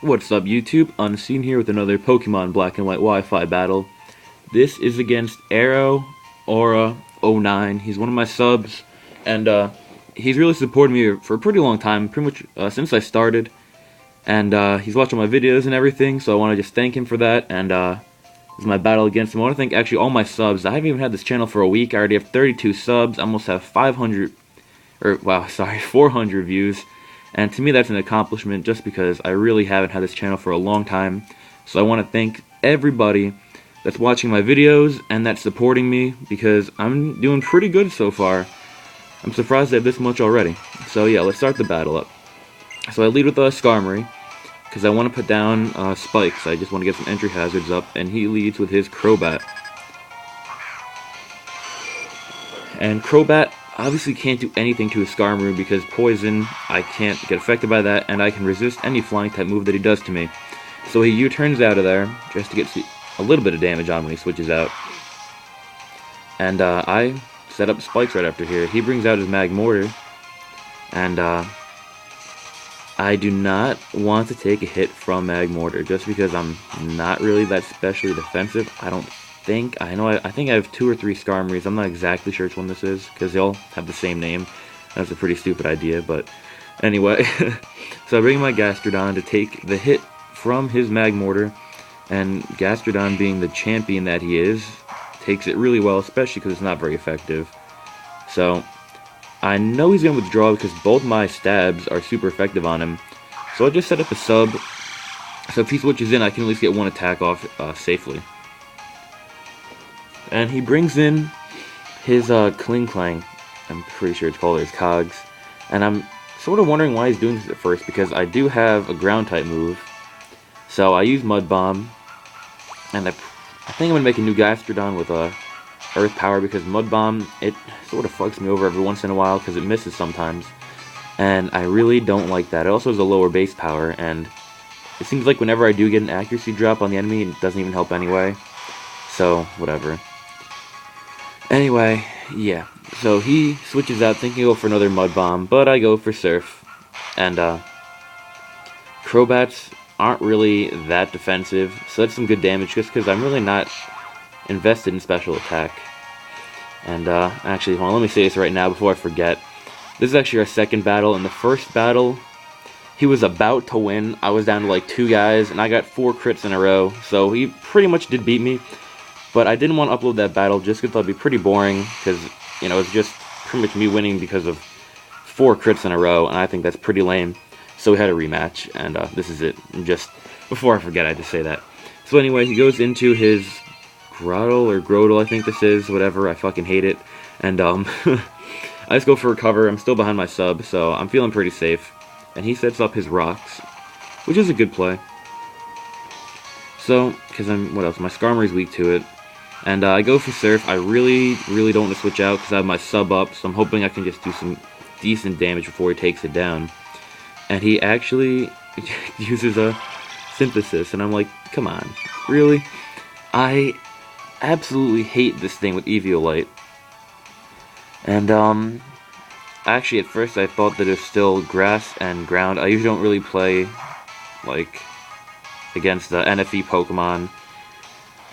What's up, YouTube? Unseen here with another Pokemon Black and White Wi-Fi battle. This is against AroOra09. He's one of my subs, and he's really supported me for a pretty long time, pretty much since I started. And he's watching my videos and everything, so I want to just thank him for that. And this is my battle against him. I want to thank actually all my subs. I haven't even had this channel for a week. I already have 32 subs. I almost have 400 views. And to me, that's an accomplishment just because I really haven't had this channel for a long time. So I want to thank everybody that's watching my videos and that's supporting me because I'm doing pretty good so far. I'm surprised I have this much already. So yeah, let's start the battle up. So I lead with Skarmory because I want to put down Spikes. I just want to get some entry hazards up, and he leads with his Crobat. And Crobat obviously can't do anything to his Skarmory because Poison, I can't get affected by that, and I can resist any flying type move that he does to me. So he U-turns out of there just to get a little bit of damage on when he switches out. And I set up Spikes right after here. He brings out his Magmortar, and I do not want to take a hit from Magmortar just because I'm not really that specially defensive. I think I have 2 or 3 Skarmories. I'm not exactly sure which one this is because they all have the same name. That's a pretty stupid idea, but anyway. So I bring my Gastrodon to take the hit from his Magmortar, and Gastrodon, being the champion that he is, takes it really well, especially because it's not very effective. So I know he's going to withdraw because both my stabs are super effective on him. So I just set up a sub, so if he switches in, I can at least get one attack off safely. And he brings in his Kling Clang. I'm pretty sure it's called his Cogs. And I'm sort of wondering why he's doing this at first, because I do have a ground type move. So I use Mud Bomb, and I think I'm going to make a new Gastrodon with Earth Power, because Mud Bomb, it sort of fucks me over every once in a while because it misses sometimes. And I really don't like that. It also has a lower base power, and it seems like whenever I do get an accuracy drop on the enemy, it doesn't even help anyway. So, whatever. Anyway, yeah, so he switches out thinking I'll go for another Mud Bomb, but I go for Surf. And Crobats aren't really that defensive, so that's some good damage just because I'm really not invested in special attack. And actually, hold on, let me say this right now before I forget. This is actually our second battle. In the first battle, he was about to win. I was down to like 2 guys, and I got 4 crits in a row, so he pretty much did beat me. But I didn't want to upload that battle just because that'd be pretty boring, because, you know, it's just pretty much me winning because of 4 crits in a row, and I think that's pretty lame. So we had a rematch, and this is it. And just before I forget, I just say that. So anyway, he goes into his Grottle or Grodel, I think this is, whatever. I fucking hate it. And I just go for Recover. I'm still behind my sub, so I'm feeling pretty safe. And he sets up his Rocks, which is a good play. So, because what else? My Skarmory's weak to it. And I go for Surf. I really don't want to switch out because I have my sub up, so I'm hoping I can just do some decent damage before he takes it down. And he actually uses a Synthesis, and I'm like, come on, really? I absolutely hate this thing with Eviolite. And actually at first I thought that it was still Grass and Ground. I usually don't really play like against the NFE Pokemon,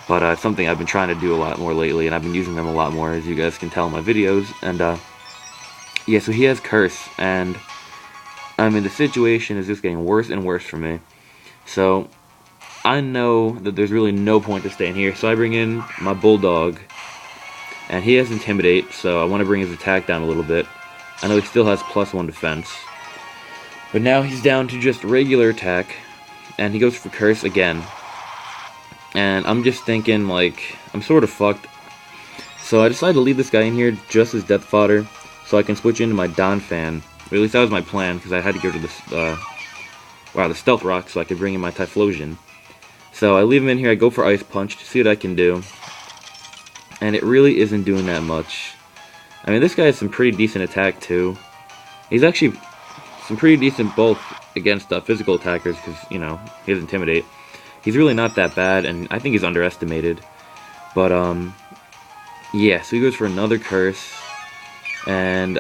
but it's something I've been trying to do a lot more lately, and I've been using them a lot more, as you guys can tell in my videos. And yeah, so he has Curse, and I mean the situation is just getting worse and worse for me. So I know that there's really no point to staying here, so I bring in my Bulldog, and he has Intimidate, so I want to bring his attack down a little bit. I know he still has +1 defense, but now he's down to just regular attack, and he goes for Curse again. And I'm just thinking, like, I'm sort of fucked. So I decided to leave this guy in here just as death fodder, so I can switch into my Donphan. Or at least that was my plan, because I had to get rid of the Stealth Rock so I could bring in my Typhlosion. So I leave him in here, I go for Ice Punch to see what I can do. And it really isn't doing that much. I mean, this guy has some pretty decent attack, too. He's actually some pretty decent both against physical attackers, because, you know, he has Intimidate. He's really not that bad, and I think he's underestimated. But, yeah, so he goes for another Curse. And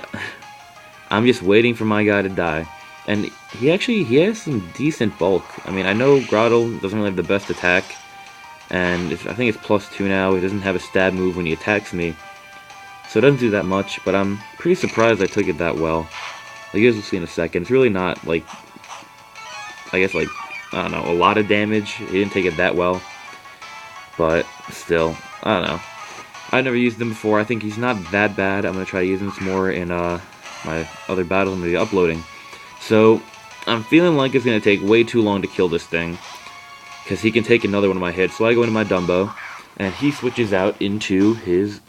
I'm just waiting for my guy to die. And he has some decent bulk. I mean, I know Grottle doesn't really have the best attack, and I think it's +2 now. He doesn't have a stab move when he attacks me, so it doesn't do that much, but I'm pretty surprised I took it that well. Like, you guys will see in a second. It's really not, like, I guess, like, I don't know, a lot of damage. He didn't take it that well, but still, I don't know. I've never used him before. I think he's not that bad. I'm going to try to use him some more in my other battles I'm going to be uploading. So, I'm feeling like it's going to take way too long to kill this thing, because he can take another one of my hits. So I go into my Dumbo, and he switches out into his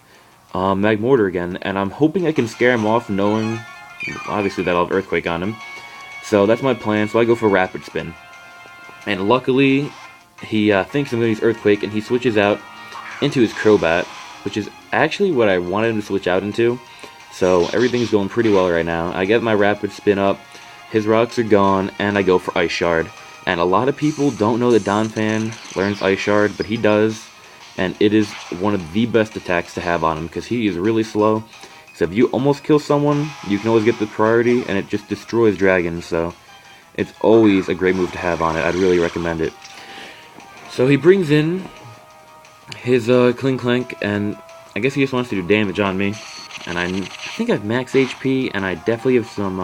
Magmortar again, and I'm hoping I can scare him off, knowing, obviously, that I'll have Earthquake on him. So that's my plan, so I go for Rapid Spin. And luckily, he thinks I'm going to use Earthquake, and he switches out into his Crobat, which is actually what I wanted him to switch out into. So everything's going pretty well right now. I get my Rapid Spin up, his rocks are gone, and I go for Ice Shard. And a lot of people don't know that Donphan learns Ice Shard, but he does. And it is one of the best attacks to have on him, because he is really slow. So if you almost kill someone, you can always get the priority, and it just destroys dragons. So it's always a great move to have on it. I'd really recommend it. So he brings in his Kling Clank, and I guess he just wants to do damage on me. And I think I have max HP, and I definitely have some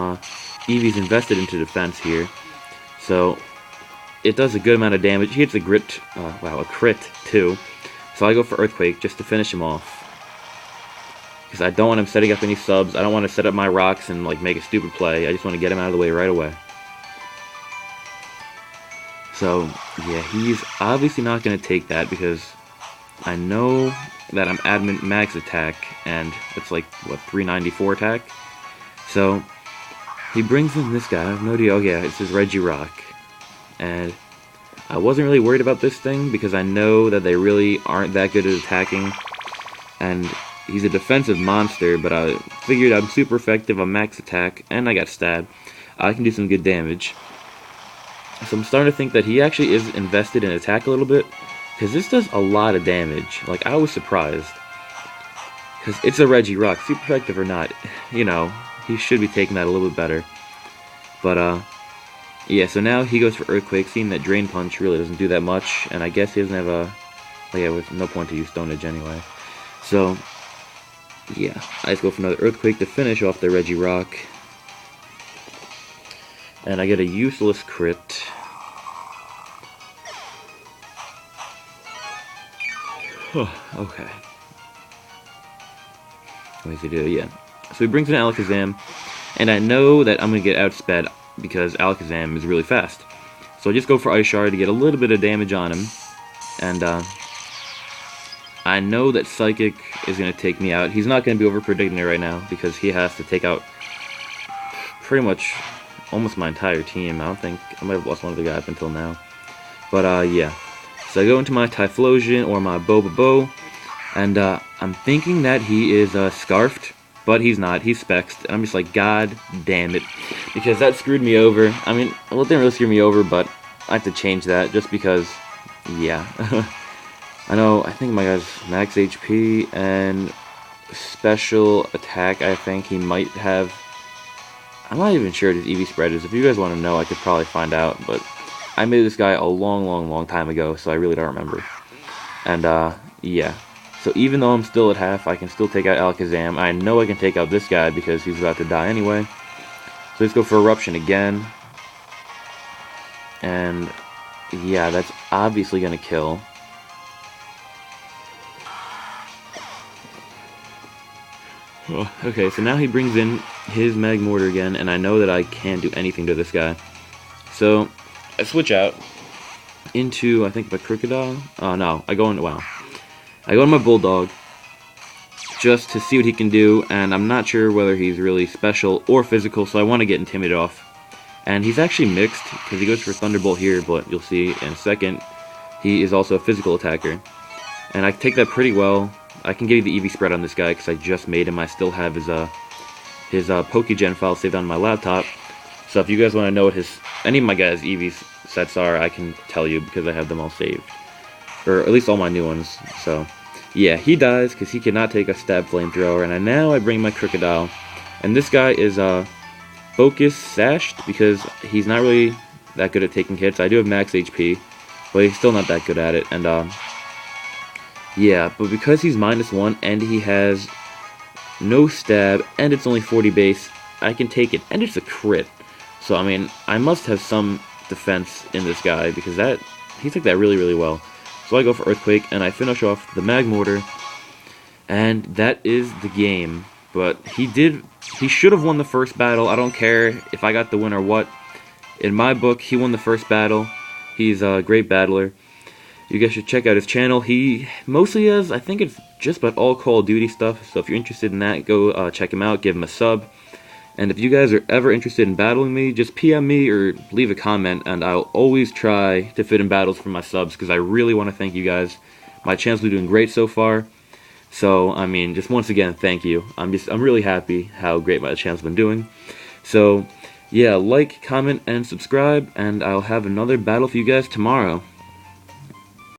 EVs invested into defense here. So it does a good amount of damage. He hits a crit too. So I go for Earthquake just to finish him off, because I don't want him setting up any subs. I don't want to set up my rocks and like make a stupid play. I just want to get him out of the way right away. So yeah, he's obviously not going to take that, because I know that I'm adamant max attack, and it's like, what, 394 attack? So he brings in this guy. I have no idea. Oh yeah, it's his Regirock. And I wasn't really worried about this thing, because I know that they really aren't that good at attacking. And he's a defensive monster, but I figured I'm super effective on max attack, and I got stabbed. I can do some good damage. So I'm starting to think that he actually is invested in attack a little bit, because this does a lot of damage. Like, I was surprised, because it's a Regirock, super effective or not, you know, he should be taking that a little bit better. But yeah, so now he goes for Earthquake, seeing that Drain Punch really doesn't do that much, and I guess he doesn't have a, well, yeah, with no point to use Stone Edge anyway. So yeah, I just go for another Earthquake to finish off the Regirock, and I get a useless crit. Okay. What does he do? Yeah. So he brings in Alakazam, and I know that I'm going to get outsped because Alakazam is really fast. So I just go for Ice Shard to get a little bit of damage on him, and I know that Psychic is going to take me out. He's not going to be over-predicting it right now, because he has to take out pretty much almost my entire team. I might have lost one of the guys up until now. But yeah. So I go into my Typhlosion or my Bobobo, and I'm thinking that he is Scarfed, but he's not. He's Spexed, and I'm just like, God damn it, because that screwed me over. I mean, well, it didn't really screw me over, but I have to change that just because, yeah. I think my guy's max HP and special attack. I think he might have. I'm not even sure what his EV spread is. If you guys want to know, I could probably find out, but I made this guy a long time ago, so I really don't remember. And, yeah. So even though I'm still at half, I can still take out Alakazam. I know I can take out this guy because he's about to die anyway. So let's go for Eruption again. And, yeah, that's obviously going to kill. Okay, so now he brings in his Magmortar again, and I know that I can't do anything to this guy. So I switch out into, I think, my Crocodile. No, I go into my Bulldog just to see what he can do, and I'm not sure whether he's really special or physical, so I want to get Intimidate off. And he's actually mixed, because he goes for Thunderbolt here, but you'll see in a second, he is also a physical attacker. And I take that pretty well. I can give you the EV spread on this guy, because I just made him. I still have his Pokegen file saved on my laptop. So if you guys want to know what any of my guys' EV sets are, I can tell you, because I have them all saved. Or at least all my new ones. So yeah, he dies because he cannot take a Stab Flamethrower. And now I bring my Crocodile. And this guy is focus sashed because he's not really that good at taking hits. I do have max HP, but he's still not that good at it. And yeah, but because he's -1 and he has no stab and it's only 40 base, I can take it, and it's a crit. So I mean, I must have some defense in this guy because he took that really well. So I go for Earthquake and I finish off the Mag Mortar, and that is the game. But he should have won the first battle. I don't care if I got the win or what. In my book, he won the first battle. He's a great battler. You guys should check out his channel. He mostly has, I think it's just about all Call of Duty stuff. So if you're interested in that, go check him out, give him a sub. And if you guys are ever interested in battling me, just PM me or leave a comment, and I'll always try to fit in battles for my subs, because I really want to thank you guys. My channel's been doing great so far. So, I mean, just once again, thank you. I'm really happy how great my channel's been doing. So, yeah, like, comment, and subscribe, and I'll have another battle for you guys tomorrow.